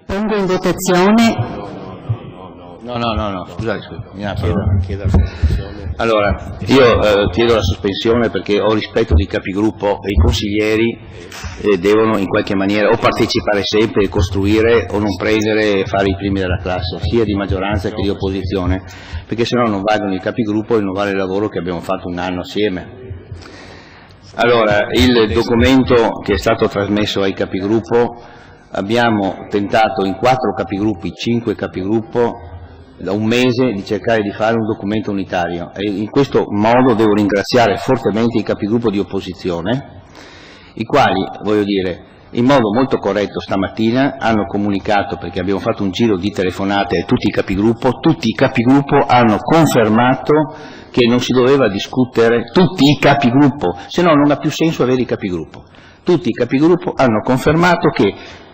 Pongo in votazione. No, scusate, chiedo la sospensione. Allora, io chiedo la sospensione perché ho rispetto dei capigruppo e i consiglieri devono in qualche maniera o partecipare sempre e costruire o non prendere e fare i primi della classe, sia di maggioranza che di opposizione, perché sennò non valgono i capigruppo e non vale il lavoro che abbiamo fatto un anno assieme. Allora, il documento che è stato trasmesso ai capigruppo, abbiamo tentato in 4 capigruppi, 5 capigruppo, da un mese di cercare di fare un documento unitario e in questo modo devo ringraziare fortemente i capigruppo di opposizione, i quali, voglio dire, in modo molto corretto stamattina hanno comunicato, perché abbiamo fatto un giro di telefonate a tutti i capigruppo hanno confermato che non si doveva discutere, tutti i capigruppo, se no non ha più senso avere i capigruppo, tutti i capigruppo hanno confermato che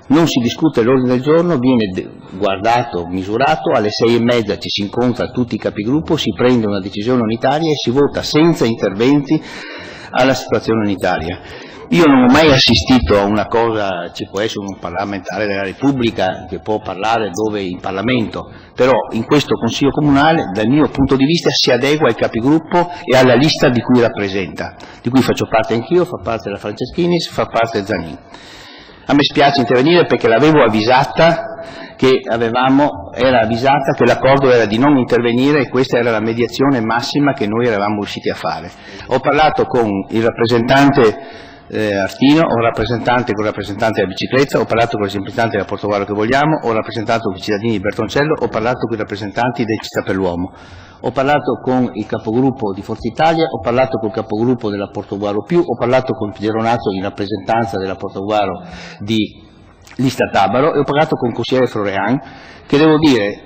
non si discute l'ordine del giorno, viene guardato, misurato, alle 6:30 ci si incontra tutti i capigruppo, si prende una decisione unitaria e si vota senza interventi alla situazione unitaria. Io non ho mai assistito a una cosa, ci può essere un parlamentare della Repubblica che può parlare dove in Parlamento, però in questo Consiglio Comunale dal mio punto di vista si adegua ai capigruppo e alla lista di cui rappresenta, di cui faccio parte anch'io, fa parte la Franceschini, fa parte Zanin. A me spiace intervenire perché l'avevo avvisata che era avvisata che l'accordo era di non intervenire e questa era la mediazione massima che noi eravamo riusciti a fare. Ho parlato con il rappresentante Artino, ho rappresentante con il rappresentante della bicicletta, ho parlato con il rappresentante della Portogruaro che vogliamo, ho rappresentato con i cittadini di Bertoncello, ho parlato con i rappresentanti del Città per l'Uomo. Ho parlato con il capogruppo di Forza Italia, ho parlato con il capogruppo della Portogruaro più, ho parlato con Geronato in rappresentanza della Portogruaro di Lista Tabaro e ho parlato con il consigliere Florean, che devo dire,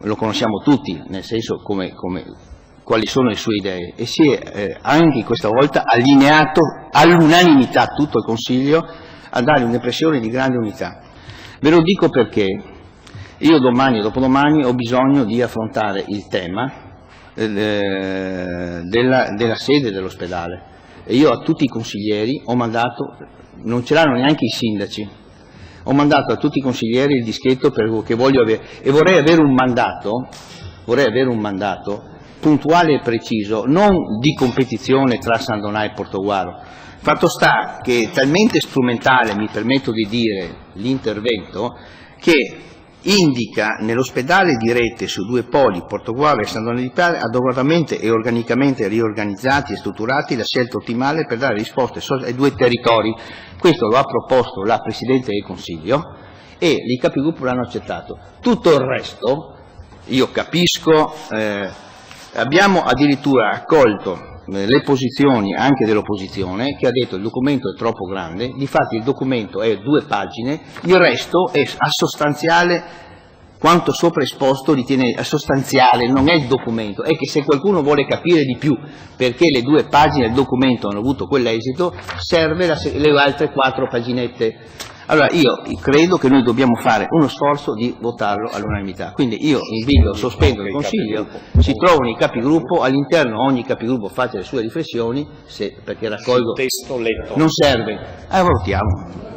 lo conosciamo tutti, nel senso quali sono le sue idee, e si è anche questa volta allineato all'unanimità tutto il Consiglio a dare un'impressione di grande unità. Ve lo dico perché io domani e dopodomani ho bisogno di affrontare il tema della sede dell'ospedale e io a tutti i consiglieri ho mandato, non ce l'hanno neanche i sindaci, ho mandato a tutti i consiglieri il dischetto che voglio avere e vorrei avere un mandato puntuale e preciso, non di competizione tra San Donà e Portogruaro. Fatto sta che è talmente strumentale, mi permetto di dire, l'intervento, che indica nell'ospedale di rete su 2 poli, Portogruaro e San Donà di Piave, adeguatamente e organicamente riorganizzati e strutturati, la scelta ottimale per dare risposte ai 2 territori. Questo lo ha proposto la Presidente del Consiglio e i capigruppo l'hanno accettato. Tutto il resto, io capisco, abbiamo addirittura accolto le posizioni anche dell'opposizione che ha detto il documento è troppo grande, difatti il documento è 2 pagine, il resto è sostanziale, quanto sopra esposto ritiene sostanziale, non è il documento, è che se qualcuno vuole capire di più perché le 2 pagine del documento hanno avuto quell'esito, serve le altre 4 paginette. Allora io credo che noi dobbiamo fare uno sforzo di votarlo all'unanimità, quindi io invito a sospendere il Consiglio, si trovano i capigruppo, all'interno ogni capigruppo faccia le sue riflessioni, perché raccolgo, testo letto. Non serve, votiamo.